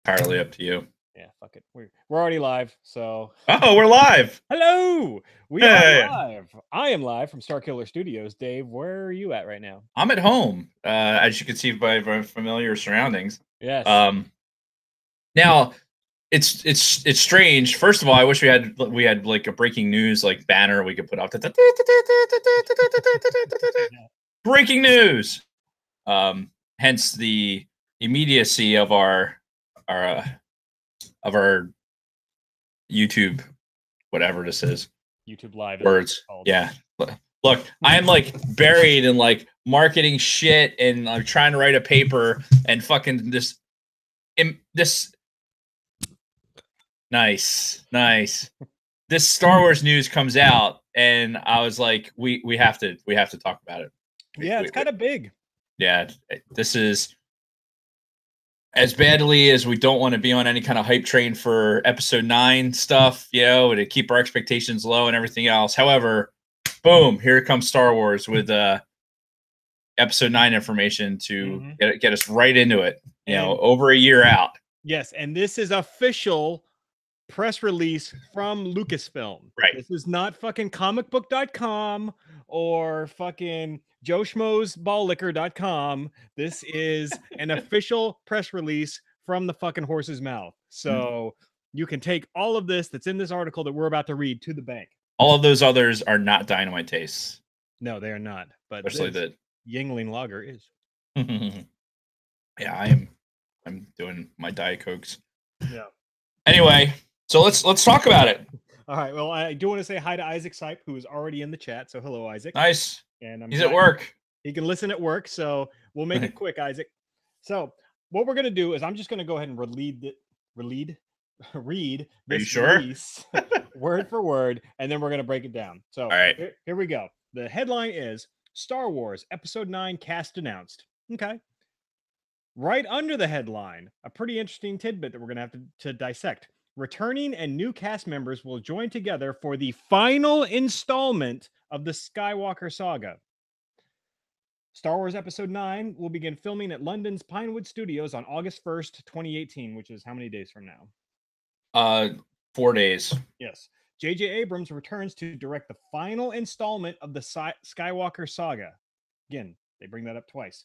entirely up to you. Yeah, fuck it. We're already live, so Oh, we're live. hello. We are Hey, live. I am live from Starkiller Studios. Dave, where are you at right now? I'm at home, as you can see by my familiar surroundings. Yes. Um, now it's strange. First of all, I wish we had like a breaking news like banner we could put up. Breaking news. Hence the immediacy of our of our YouTube, whatever this is. YouTube Live. Words. Yeah. Look, I'm like buried in like marketing shit, and I'm trying to write a paper, and fucking this. Nice. This Star Wars news comes out, and I was like, we have to talk about it. Yeah, it's kind of big. Yeah, this is as badly as we don't want to be on any kind of hype train for Episode 9 stuff, you know, to keep our expectations low and everything else. However, boom, here comes Star Wars with Episode 9 information to get us right into it. You know, over a year out. Yes, and this is official press release from Lucasfilm. Right. This is not fucking comicbook.com or fucking joeschmoesballliquor.com. This is an official press release from the fucking horse's mouth. So you can take all of this that's in this article that we're about to read to the bank. All of those others are not Dynamite tastes. No, they are not. But especially the Yingling Lager is. Yeah, I'm doing my Diet Cokes. Yeah. Anyway, so let's talk about it. All right. Well, I do want to say hi to Isaac Sipe, who is already in the chat. So hello, Isaac. Nice. And he's at work. He can listen at work, so we'll make it quick, Isaac. So what we're gonna do is I'm just gonna go ahead and read this release word for word, and then we're gonna break it down. So all right, here we go. The headline is Star Wars Episode 9 cast announced. Okay. Right under the headline, a pretty interesting tidbit that we're gonna have to dissect. Returning and new cast members will join together for the final installment of the Skywalker saga. Star Wars Episode 9 will begin filming at London's Pinewood Studios on August 1st, 2018, which is how many days from now? 4 days. Yes. J.J. Abrams returns to direct the final installment of the Skywalker saga. Again, they bring that up twice.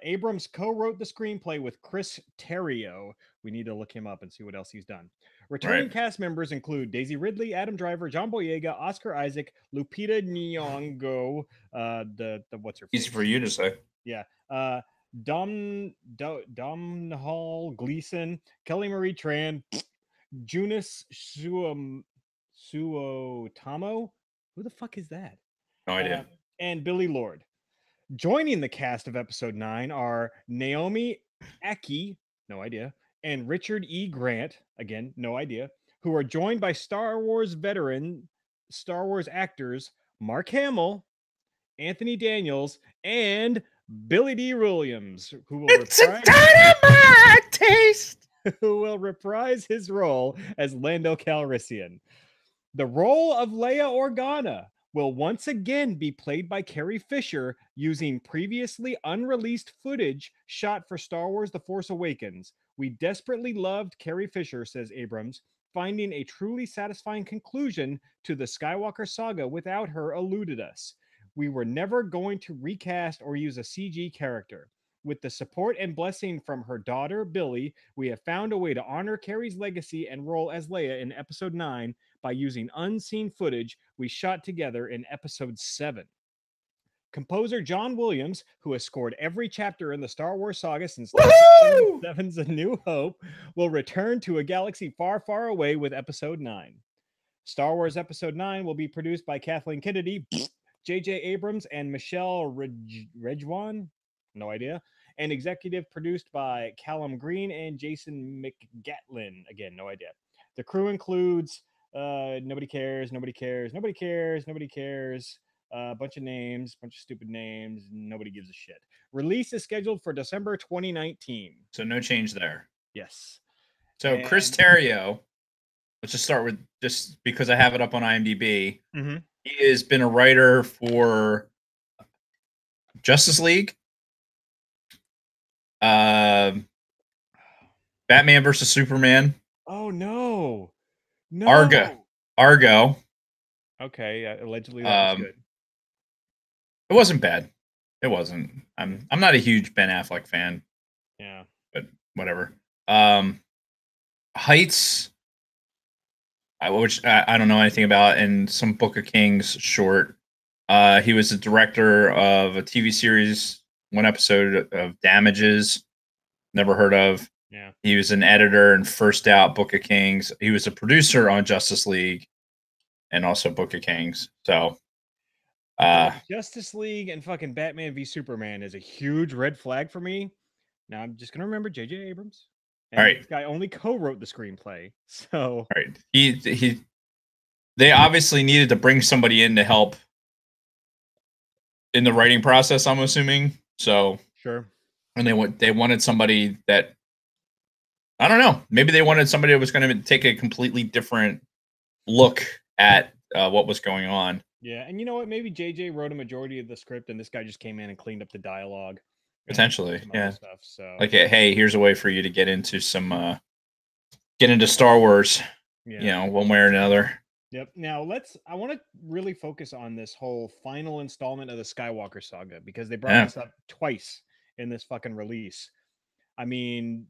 Abrams co-wrote the screenplay with Chris Terrio. We need to look him up and see what else he's done. Returning cast members include Daisy Ridley, Adam Driver, John Boyega, Oscar Isaac, Lupita Nyong'o, the what's her face? Easy for you to say. Yeah. Domhnall Gleeson, Kelly Marie Tran, Joonis Suotamo. Who the fuck is that? No idea. And Billy Lord. Joining the cast of Episode 9 are Naomi Ackie, no idea, and Richard E. Grant, again, no idea, who are joined by Star Wars veteran Star Wars actors Mark Hamill, Anthony Daniels, and Billy D. Williams, who will reprise his role as Lando Calrissian. The role of Leia Organa will once again be played by Carrie Fisher using previously unreleased footage shot for Star Wars The Force Awakens. We desperately loved Carrie Fisher, says Abrams, finding a truly satisfying conclusion to the Skywalker saga without her eluded us. We were never going to recast or use a CG character. With the support and blessing from her daughter, Billy, we have found a way to honor Carrie's legacy and role as Leia in Episode 9 by using unseen footage we shot together in Episode 7. Composer John Williams, who has scored every chapter in the Star Wars saga since 7's A New Hope, will return to a galaxy far, far away with Episode 9. Star Wars Episode 9 will be produced by Kathleen Kennedy, J.J. Abrams, and Michelle Rejwan, no idea, and executive produced by Callum Green and Jason McGatlin, again, no idea. The crew includes nobody cares, a bunch of names, bunch of stupid names, nobody gives a shit. Release is scheduled for December 2019. So no change there. Yes. So Chris Terrio, let's just start with, just because I have it up on IMDb. He has been a writer for Justice League, Batman versus Superman. Oh no, Argo. no. Argo. Okay, allegedly that was good. It wasn't bad. It wasn't. I'm not a huge Ben Affleck fan, Yeah. but whatever. Heights, which I don't know anything about, and some Book of Kings short. He was the director of a TV series, one episode of Damages, never heard of. Yeah. He was an editor in First Out, Book of Kings. He was a producer on Justice League and also Book of Kings. So, Justice League and fucking Batman v Superman is a huge red flag for me. Now I'm just gonna remember J.J. Abrams. And all right, this guy only co-wrote the screenplay. So all right. They obviously needed to bring somebody in to help in the writing process, I'm assuming. So sure. And they wanted somebody that, I don't know, maybe they wanted somebody that was going to take a completely different look at what was going on. Yeah, and you know what? Maybe JJ wrote a majority of the script, and this guy just came in and cleaned up the dialogue. Potentially, yeah. Stuff, so like, hey, here's a way for you to get into Star Wars, one way or another. Yep. Now I want to really focus on this whole final installment of the Skywalker saga, because they brought this up twice in this fucking release. I mean,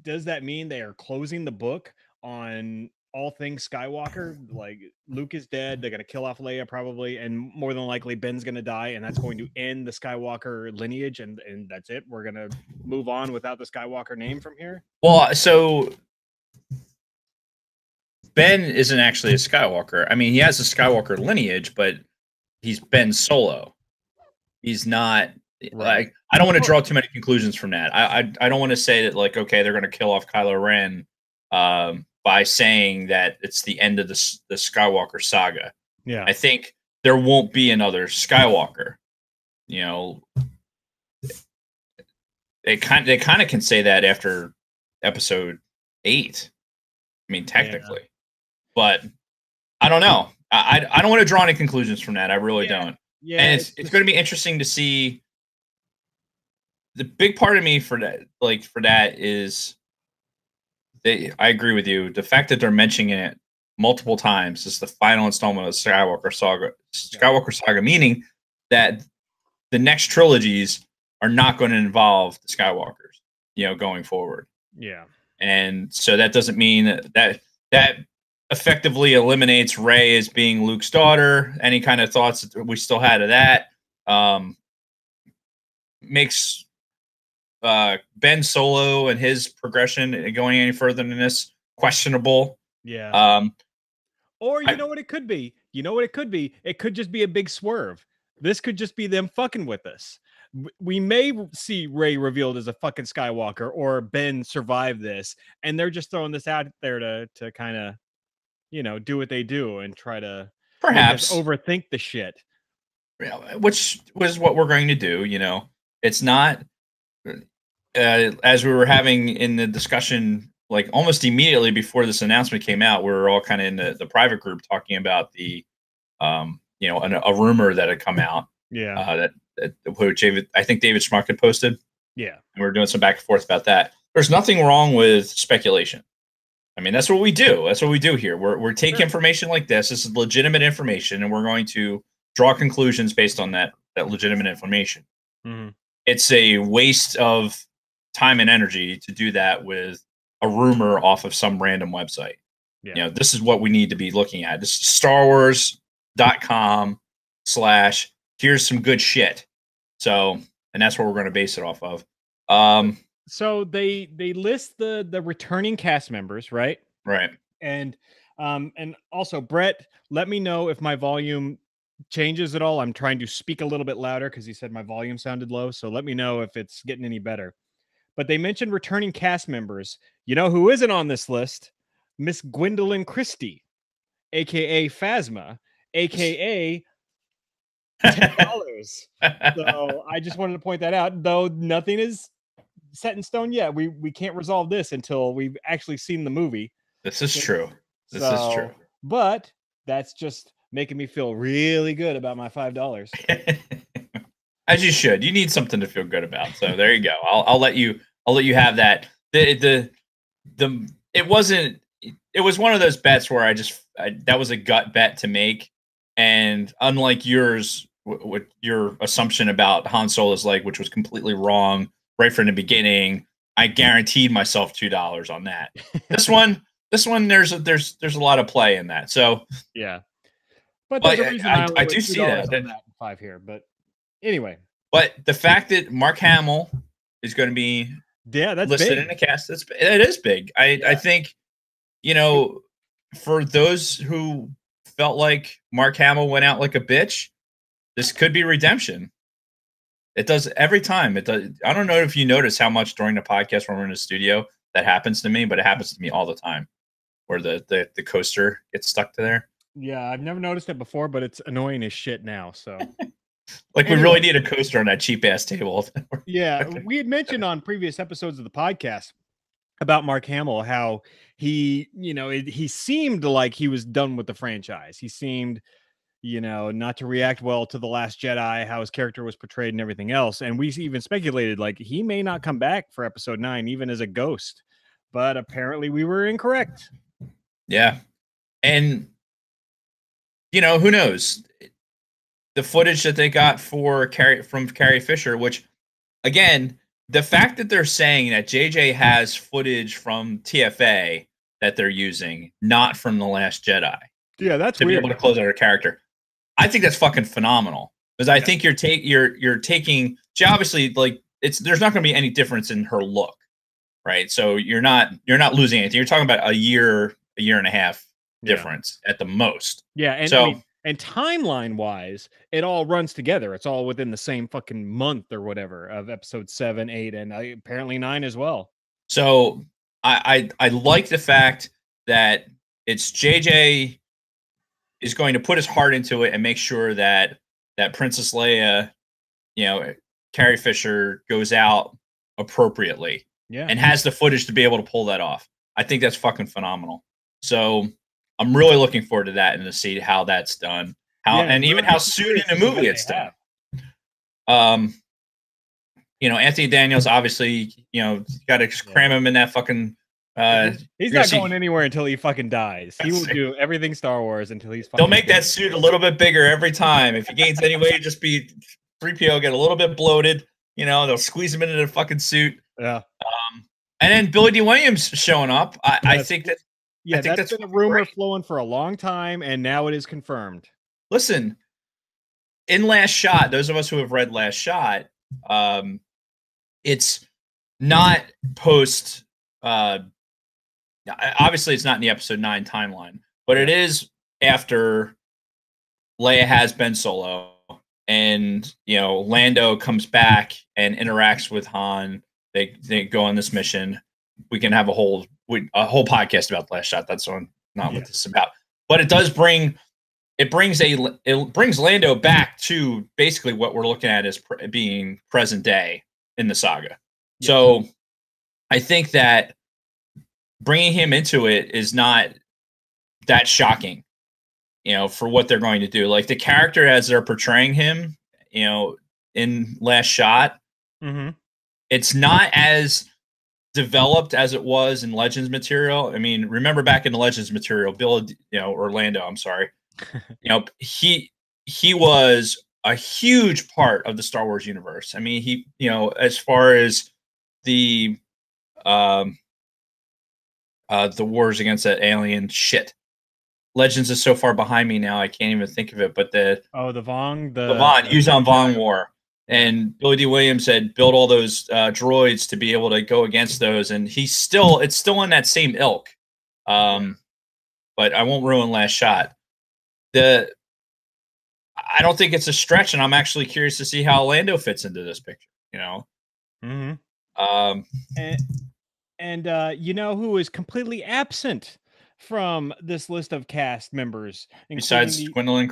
does that mean they are closing the book on all things Skywalker? Like, Luke is dead, they're gonna kill off Leia probably, and more than likely Ben's gonna die, and that's going to end the Skywalker lineage, and that's it. We're gonna move on without the Skywalker name from here. Well, so Ben isn't actually a Skywalker. I mean, he has a Skywalker lineage, but he's Ben Solo. He's not. Right. Like, I don't want to draw too many conclusions from that. I don't want to say that, like, okay, they're going to kill off Kylo Ren by saying that it's the end of the Skywalker saga. Yeah, I think there won't be another Skywalker. They kind of can say that after Episode 8. I mean, technically, but I don't know. I don't want to draw any conclusions from that. I really don't. Yeah, and it's going to be interesting to see. The big part of me for that is I agree with you. The fact that they're mentioning it multiple times is the final installment of the Skywalker saga, meaning that the next trilogies are not going to involve the Skywalkers, going forward. Yeah. And so that doesn't mean that effectively eliminates Rey as being Luke's daughter. Any kind of thoughts that we still had of that makes Ben Solo and his progression going any further than this questionable. Yeah. Or you know what it could be? It could just be a big swerve. This could just be them fucking with us. We may see Rey revealed as a fucking Skywalker, or Ben survive this, and they're just throwing this out there to kind of, do what they do and try to perhaps overthink the shit. Which was what we're going to do. It's not as we were having in the discussion, like almost immediately before this announcement came out, we were all kind of in the private group talking about the, a rumor that had come out. Yeah. Which I think David Schmuck had posted. Yeah. And we were doing some back and forth about that. There's nothing wrong with speculation. I mean, that's what we do. That's what we do here. We're taking information like this. This is legitimate information, and we're going to draw conclusions based on that legitimate information. Mm-hmm. It's a waste of time and energy to do that with a rumor off of some random website. Yeah. This is what we need to be looking at. This is StarWars.com/ here's some good shit. So, and that's what we're going to base it off of. So they list the returning cast members, right? Right. And also, Brett, let me know if my volume changes at all. I'm trying to speak a little bit louder because he said my volume sounded low. So let me know if it's getting any better. But they mentioned returning cast members. You know who isn't on this list? Miss Gwendolyn Christie, aka Phasma, aka $10. So I just wanted to point that out. Though nothing is set in stone yet. We can't resolve this until we've actually seen the movie. This is true. This is true. But that's just making me feel really good about my $5. As you should. You need something to feel good about. So there you go. I'll let you have that. the it wasn't. It was one of those bets where that was a gut bet to make, and unlike yours, with your assumption about Han Solo's leg, which was completely wrong right from the beginning, I guaranteed myself $2 on that. This one, there's a lot of play in that. So yeah, but there's a reason I do see that on that 5 here. But anyway, but the fact that Mark Hamill is going to be that's listed big in the cast, it is big. I think, you know, for those who felt like Mark Hamill went out like a bitch, this could be redemption. It does every time. It does. I don't know if you notice how much during the podcast when we're in the studio that happens to me, but it happens to me all the time, where the coaster gets stuck to there. Yeah, I've never noticed it before, but it's annoying as shit now. So, like, we really need a coaster on that cheap ass table. Yeah, we had mentioned on previous episodes of the podcast about Mark Hamill how he, he seemed like he was done with the franchise. He seemed, not to react well to The Last Jedi, how his character was portrayed and everything else. And we even speculated like he may not come back for episode 9, even as a ghost. But apparently we were incorrect. Yeah. And, who knows? The footage that they got from Carrie Fisher, which, again, the fact that they're saying that JJ has footage from TFA that they're using, not from The Last Jedi. Yeah, that's to weird. be able to close out her character. I think that's fucking phenomenal, because I think you're taking. She obviously, like, there's not going to be any difference in her look, right? So you're not losing anything. You're talking about a year and a half difference at the most. Yeah, and so. And timeline wise, it all runs together. It's all within the same fucking month or whatever of episode 7, 8, and apparently 9 as well. So I like the fact that it's JJ is going to put his heart into it and make sure that Princess Leia, Carrie Fisher, goes out appropriately, and has the footage to be able to pull that off. I think that's fucking phenomenal. So I'm really looking forward to that and to see how that's done. Even how soon in the movie it's done. Anthony Daniels, obviously, got to cram him in that fucking. He's not going anywhere until he fucking dies. He will do everything Star Wars until he's fucking. They'll make that suit a little bit bigger every time. If he gains any weight, just be 3PO, get a little bit bloated. They'll squeeze him into the fucking suit. Yeah. And then Billy D. Williams showing up. I think that. Yeah, that's been a rumor flowing for a long time, and now it is confirmed. Listen, in Last Shot, those of us who have read Last Shot, it's not post. Obviously, it's not in the episode 9 timeline, but it is after Leia has Ben Solo, and Lando comes back and interacts with Han. They go on this mission. We can have a whole podcast about The Last Shot. That's not what this is about. But it does brings Lando back to basically what we're looking at as being present day in the saga. Yeah. So I think that bringing him into it is not that shocking, for what they're going to do. Like, the character as they're portraying him, in Last Shot, it's not as developed as it was in Legends material. I mean, remember back in the Legends material, Orlando, I'm sorry. He was a huge part of the Star Wars universe. I mean, he, as far as the wars against that alien shit. Legends is so far behind me now, I can't even think of it. But the Yuuzhan Vong War. And Billy D. Williams had built all those droids to be able to go against those, and it's still in that same ilk. But I won't ruin Last Shot. I don't think it's a stretch, and I'm actually curious to see how Lando fits into this picture. And who is completely absent from this list of cast members, besides Gwendolyn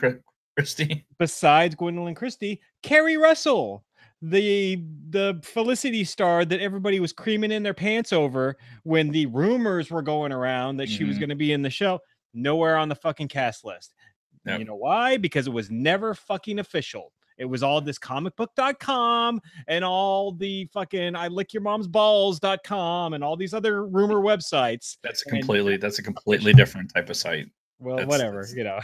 Christie? Besides Gwendolyn Christie, Kerry Russell, the Felicity star that everybody was creaming in their pants over when the rumors were going around that she was going to be in the show. Nowhere on the fucking cast list. Yep. You know why? Because it was never fucking official. It was all this comicbook.com and all the fucking I lick your mom's balls.com and all these other rumor websites. That's a completely different type of site. Well, whatever, you know.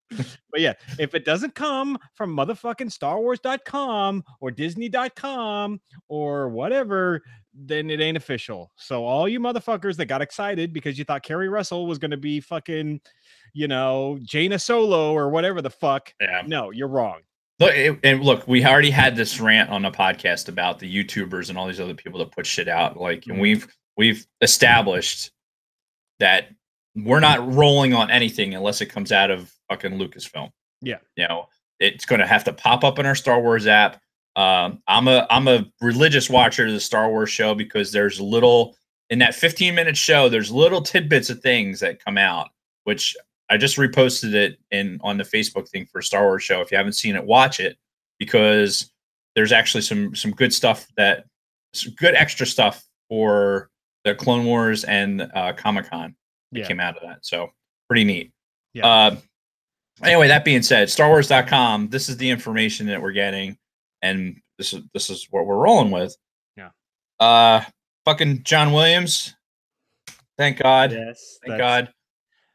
But yeah, if it doesn't come from motherfucking StarWars.com or Disney.com or whatever, then it ain't official. So all you motherfuckers that got excited because you thought Kerry Russell was going to be fucking, you know, Jaina Solo or whatever the fuck. Yeah. No, you're wrong. Look, we already had this rant on the podcast about the YouTubers and all these other people that put shit out. Like, and we've established that we're not rolling on anything unless it comes out of fucking Lucasfilm. Yeah. You know, it's going to have to pop up in our Star Wars app. I'm a religious watcher of the Star Wars show because there's little in that 15-minute show. There's little tidbits of things that come out, which I just reposted it on the Facebook thing for Star Wars show. If you haven't seen it, watch it because there's actually some good stuff some good extra stuff for the Clone Wars and Comic-Con that came out of that. So pretty neat. Yeah. Anyway, that being said, StarWars.com, this is the information that we're getting, and this is what we're rolling with. Yeah. Fucking John Williams. Thank God. Yes. Thank God.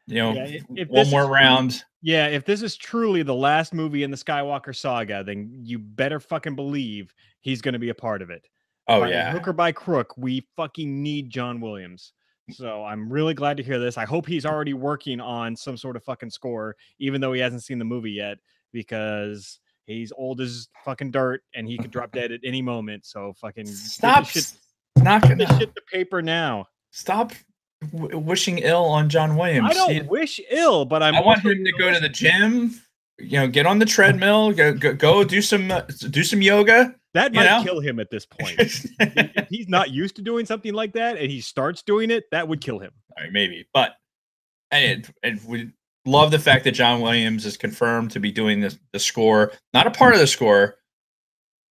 You know, if one more round. Yeah, if this is truly the last movie in the Skywalker saga, then you better fucking believe he's going to be a part of it. Oh, by yeah. hook or by crook, we fucking need John Williams. So I'm really glad to hear this. I hope he's already working on some sort of fucking score, even though he hasn't seen the movie yet, because he's old as fucking dirt and he could drop dead at any moment. So fucking stop knocking this shit to paper now. Stop wishing ill on John Williams. I don't wish ill, but I want him to go to the gym. You know, get on the treadmill. Go do some yoga. That might kill him at this point. If he's not used to doing something like that and he starts doing it, that would kill him. All right, maybe. But and we love the fact that John Williams is confirmed to be doing the score, not a part of the score.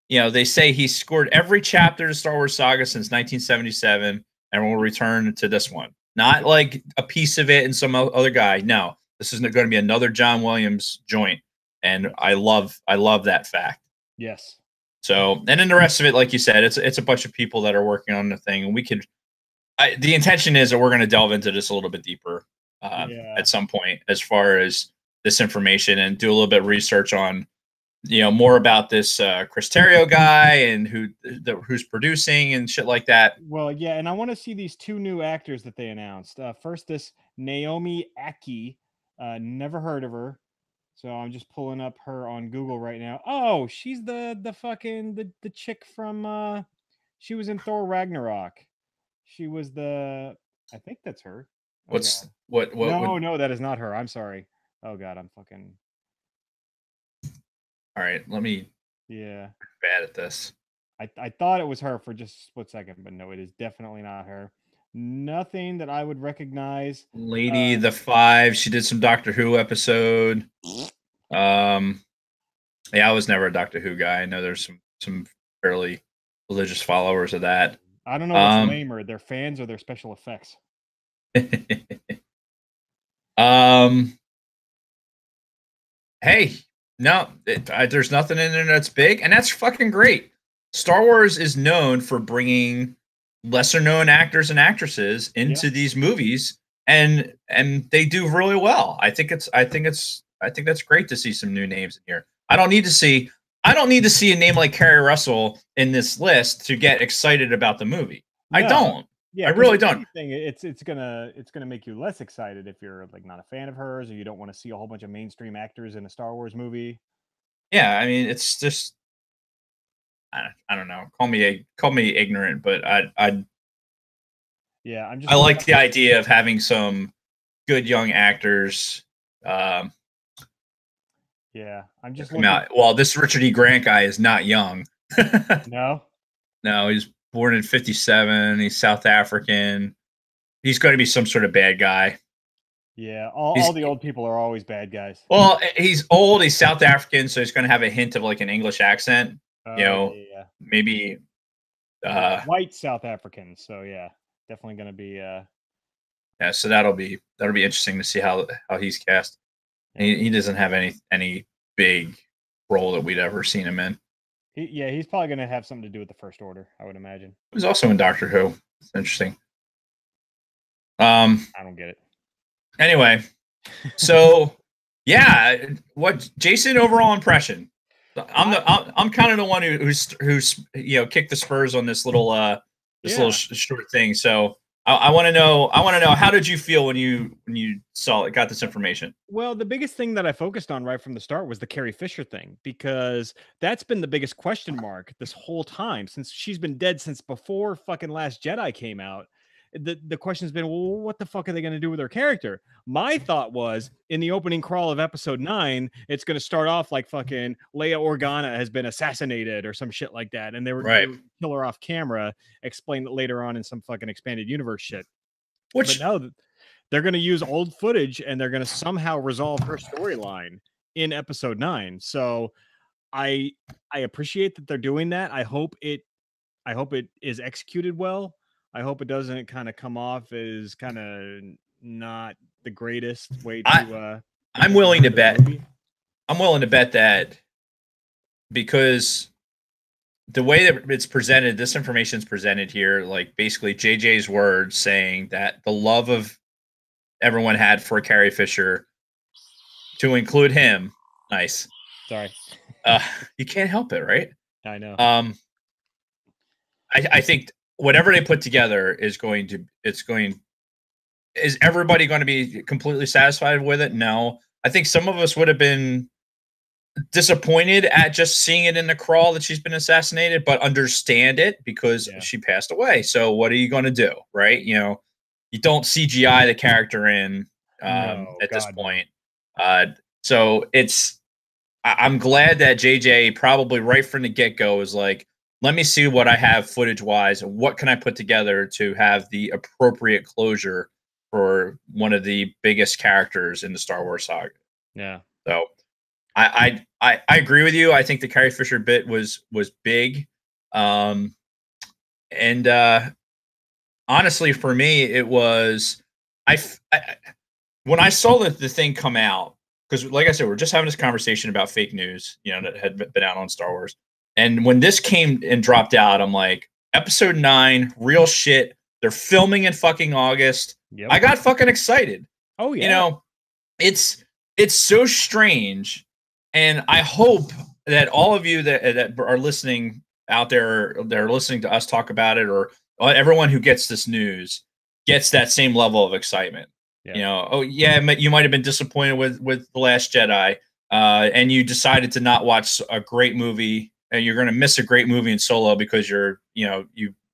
You know, they say he scored every chapter of the Star Wars saga since 1977 and will return to this one. Not like a piece of it and some other guy. No, this is going to be another John Williams joint. And I love that fact. Yes. So, and then the rest of it, like you said, it's a bunch of people that are working on the thing, and the intention is that we're going to delve into this a little bit deeper at some point, as far as this information, and do a little bit of research on, you know, more about this Chris Terrio guy and who's producing and shit like that. Well, yeah, and I want to see these two new actors that they announced. First, this Naomi Ackie, never heard of her. So I'm just pulling up her on Google right now. Oh, she's the fucking the chick from she was in Thor Ragnarok. She was I think that's her. Oh, what No, that is not her. I'm sorry. Oh god, I'm fucking all right, let me I'm bad at this. I thought it was her for just a split second, but no, it is definitely not her. Nothing that I would recognize. Lady the Five, she did some Doctor Who episode. Yeah, I was never a Doctor Who guy. I know there's some fairly religious followers of that. I don't know what's lamer, their fans or their special effects. Hey, no, there's nothing in there that's big, and that's fucking great. Star Wars is known for bringing lesser known actors and actresses into these movies, and they do really well. I think that's great to see some new names in here. I don't need to see a name like Kerry Russell in this list to get excited about the movie. No. I don't. Yeah, I really don't. It's gonna make you less excited if you're like not a fan of hers or you don't want to see a whole bunch of mainstream actors in a Star Wars movie. Yeah, I mean, it's just I don't know. Call me ignorant, but I like the idea of having some good young actors. I'm just looking out. Well, this Richard E. Grant guy is not young. No, he's born in 1957. He's South African. He's going to be some sort of bad guy. Yeah, all the old people are always bad guys. Well, he's old. He's South African, so he's going to have a hint of like an English accent. Maybe white South African. So yeah, definitely going to be. Yeah, so that'll be interesting to see how he's cast. He doesn't have any big role that we'd ever seen him in. He's probably going to have something to do with the First Order, I would imagine. He was also in Doctor Who. It's interesting. I don't get it. Anyway, so yeah, what Jason overall impression? I'm kind of the one who's kicked the spurs on this little short thing. So I want to know how did you feel when you got this information? Well, the biggest thing that I focused on right from the start was the Carrie Fisher thing, because that's been the biggest question mark this whole time, since she's been dead since before fucking Last Jedi came out. The question's been, well, what the fuck are they going to do with her character? My thought was, in the opening crawl of episode 9, it's going to start off like fucking Leia Organa has been assassinated or some shit like that, and they were going to kill her off camera, explain it later on in some fucking expanded universe shit. But no, they're going to use old footage and they're going to somehow resolve her storyline in episode 9. So I appreciate that they're doing that. I hope it is executed well. I hope it doesn't kind of come off as kind of not the greatest way to. I'm willing to bet. I'm willing to bet that, because the way that it's presented, this information is presented here, like basically JJ's words saying that the love of everyone had for Carrie Fisher, to include him. Nice. Sorry. You can't help it, right? I know. I think whatever they put together is everybody going to be completely satisfied with it? No. I think some of us would have been disappointed at just seeing it in the crawl that she's been assassinated, but understand it because she passed away. So what are you going to do? Right. You don't CGI the character in at this point. So I'm glad that JJ probably right from the get-go was like, let me see what I have footage-wise and what can I put together to have the appropriate closure for one of the biggest characters in the Star Wars saga. Yeah. So I agree with you. I think the Carrie Fisher bit was big. And honestly, for me, it was when I saw the thing come out, because like I said, we're just having this conversation about fake news, that had been out on Star Wars. And when this came and dropped out, I'm like, episode 9, real shit. They're filming in fucking August. Yep. I got fucking excited. Oh yeah. It's so strange. And I hope that all of you that are listening out there, they're listening to us talk about it, or everyone who gets this news gets that same level of excitement. Yeah. You might have been disappointed with The Last Jedi, and you decided to not watch a great movie, and you're going to miss a great movie in Solo because you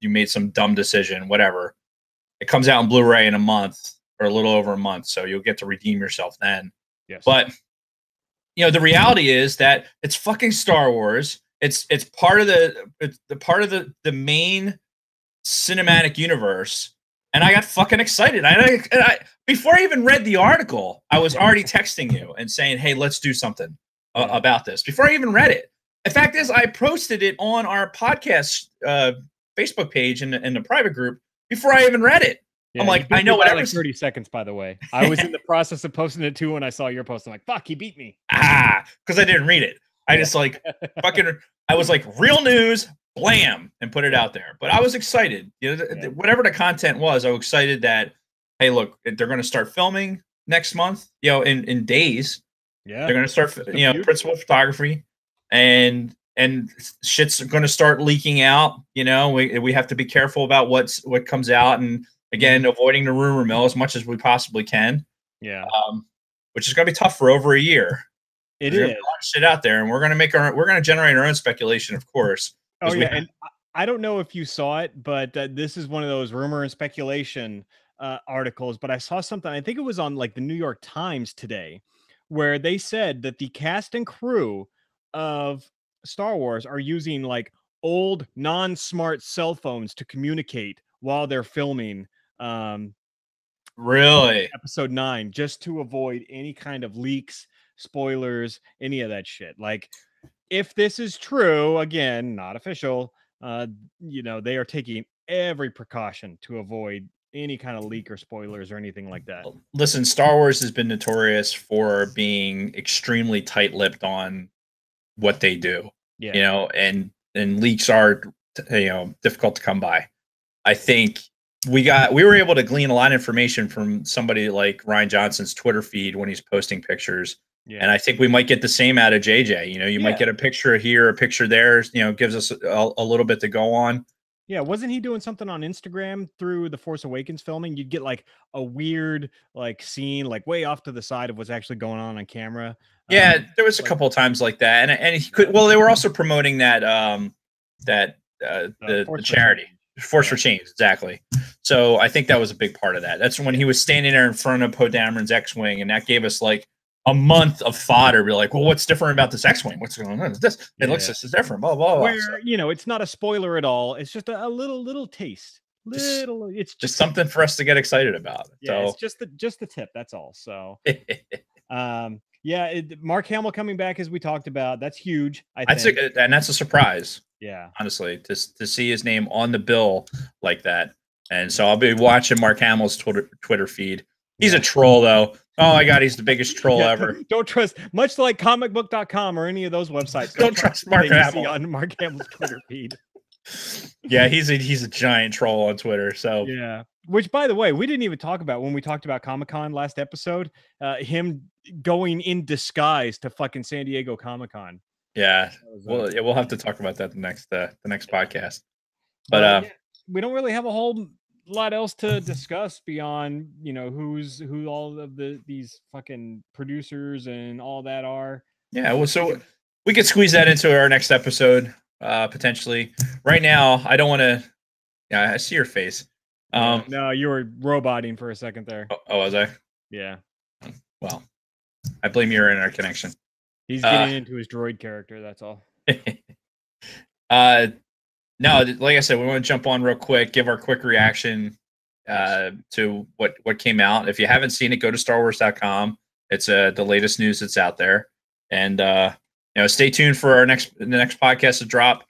made some dumb decision, whatever. It comes out in Blu-ray in a month or a little over a month, so you'll get to redeem yourself then. Yes. But the reality is that it's fucking Star Wars. It's part of the main cinematic universe, and I got fucking excited. I before I even read the article, I was already texting you and saying, "Hey, let's do something about this." Before I even read it. The fact is, I posted it on our podcast Facebook page in the private group before I even read it. Yeah, I'm like, I know whatever. Like 30 seconds, by the way. I was in the process of posting it too when I saw your post. I'm like, fuck, he beat me. Because I didn't read it. I just like I was like, real news, blam, and put it out there. But I was excited. Whatever the content was, I was excited that, hey, look, they're going to start filming next month, in days. Yeah. They're going to start, principal photography. And shit's going to start leaking out. We have to be careful about what comes out, and again, avoiding the rumor mill as much as we possibly can. Yeah. Which is going to be tough for over a year. There's a lot of shit out there, and we're going to generate our own speculation, of course. Oh yeah, and I don't know if you saw it, but this is one of those rumor and speculation articles. But I saw something. I think it was on like the New York Times today, where they said that the cast and crew of Star Wars are using like old non-smart cell phones to communicate while they're filming really episode 9, just to avoid any kind of leaks, spoilers, any of that shit. Like, if this is true, again, not official, they are taking every precaution to avoid any kind of leak or spoilers or anything like that. Listen, Star Wars has been notorious for being extremely tight-lipped on what they do. Yeah. You know, and leaks are difficult to come by. I think we were able to glean a lot of information from somebody like Ryan Johnson's Twitter feed when he's posting pictures. Yeah. And I think we might get the same out of JJ. You know, you might get a picture here, a picture there, you know, gives us a little bit to go on. Yeah, wasn't he doing something on Instagram through the Force Awakens filming? You'd get like a weird like scene like way off to the side of what's actually going on camera. Yeah, there was a couple of times like that, and he could. Well, they were also promoting that the charity Force for Change, exactly. So I think that was a big part of that. That's when he was standing there in front of Poe Dameron's X-wing, and that gave us like a month of fodder. We're like, well, what's different about this X-wing? What's going on? This it looks this is different. Blah blah blah. Where it's not a spoiler at all. It's just a little taste. It's just something for us to get excited about. Yeah, so. it's just the tip. That's all. So, Mark Hamill coming back as we talked about. That's huge. And that's a surprise. Yeah, honestly, to see his name on the bill like that. And so I'll be watching Mark Hamill's Twitter feed. He's a troll, though. Oh my God, he's the biggest troll ever. Don't trust, much like comicbook.com or any of those websites. Don't trust Mark Hamill on Mark Hamill's Twitter feed. Yeah, he's a giant troll on Twitter. So yeah, which by the way, we didn't even talk about when we talked about Comic-Con last episode. Him going in disguise to fucking San Diego Comic-Con. Yeah, we'll have to talk about that the next podcast. But we don't really have a whole lot else to discuss beyond who all of these fucking producers and all that are. Yeah, well, so we could squeeze that into our next episode potentially. Right now, I don't want to. Yeah, I see your face. No, you were roboting for a second there. Oh, was I? Yeah. Well, I blame your internet connection. He's getting into his droid character. That's all. No, like I said, we want to jump on real quick, give our quick reaction to what came out. If you haven't seen it, go to StarWars.com. It's the latest news that's out there, and stay tuned for the next podcast to drop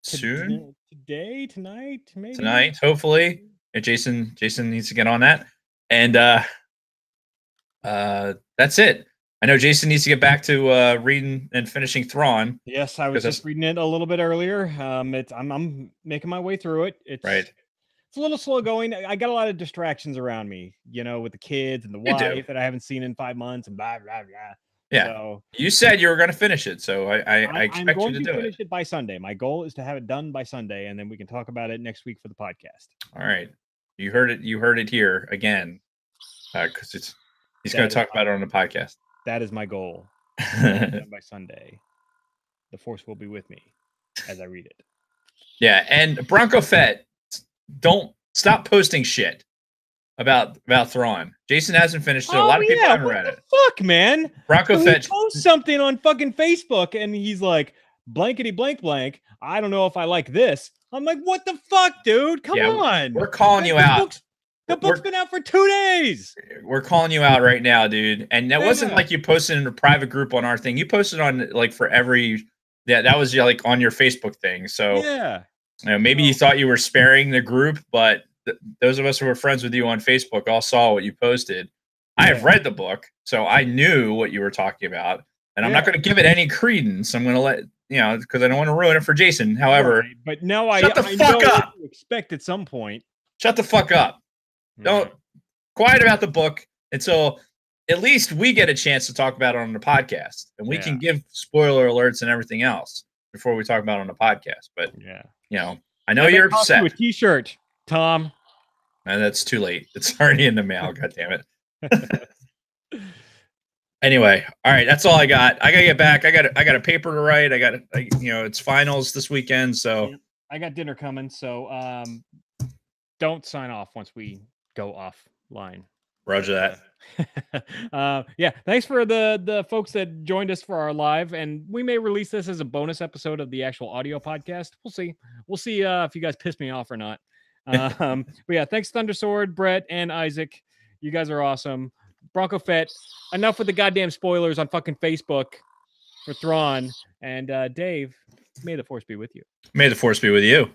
soon. Tonight, maybe tonight, hopefully. And Jason needs to get on that, and that's it. I know Jason needs to get back to reading and finishing Thrawn. Yes, I was just reading it a little bit earlier. I'm making my way through it. It's a little slow going. I got a lot of distractions around me, with the kids and the wife that I haven't seen in 5 months and blah blah blah. Yeah. So, you said you were going to finish it, so I expect you to do finish it by Sunday. My goal is to have it done by Sunday, and then we can talk about it next week for the podcast. All right, you heard it. You heard it here again, because he's going to talk about it on the podcast. That is my goal. By Sunday, the Force will be with me as I read it. Yeah, and Bronco Fett, don't stop posting shit about Thrawn. Jason hasn't finished it. A lot of people haven't read it. Fuck, man. Bronco Fett posts something on fucking Facebook, and he's like, blankety blank blank. I don't know if I like this. I'm like, what the fuck, dude? Come on. We're calling you out. The book's been out for 2 days. We're calling you out right now, dude. And that wasn't like you posted in a private group on our thing. You posted on like for every. Yeah, that was like on your Facebook thing. So maybe you thought you were sparing the group, but those of us who were friends with you on Facebook all saw what you posted. I have read the book, so I knew what you were talking about, and I'm not going to give it any credence. I'm going to let because I don't want to ruin it for Jason. However, but no, I know what to expect at some point. Shut the fuck up. Don't quiet about the book until at least we get a chance to talk about it on the podcast, and we can give spoiler alerts and everything else before we talk about it on the podcast. But I know you're upset. A T-shirt, Tom. And that's too late. It's already in the mail. God damn it. Anyway, all right, that's all I got. I gotta get back. I got a paper to write. It's finals this weekend, so I got dinner coming. So don't sign off once we go offline. Roger that. Thanks for the folks that joined us for our live, and we may release this as a bonus episode of the actual audio podcast. We'll see if you guys piss me off or not. But yeah, thanks Thundersword, Brett, and Isaac. You guys are awesome. Bronco Fett, enough with the goddamn spoilers on fucking Facebook for Thrawn. And Dave, may the Force be with you. May the Force be with you.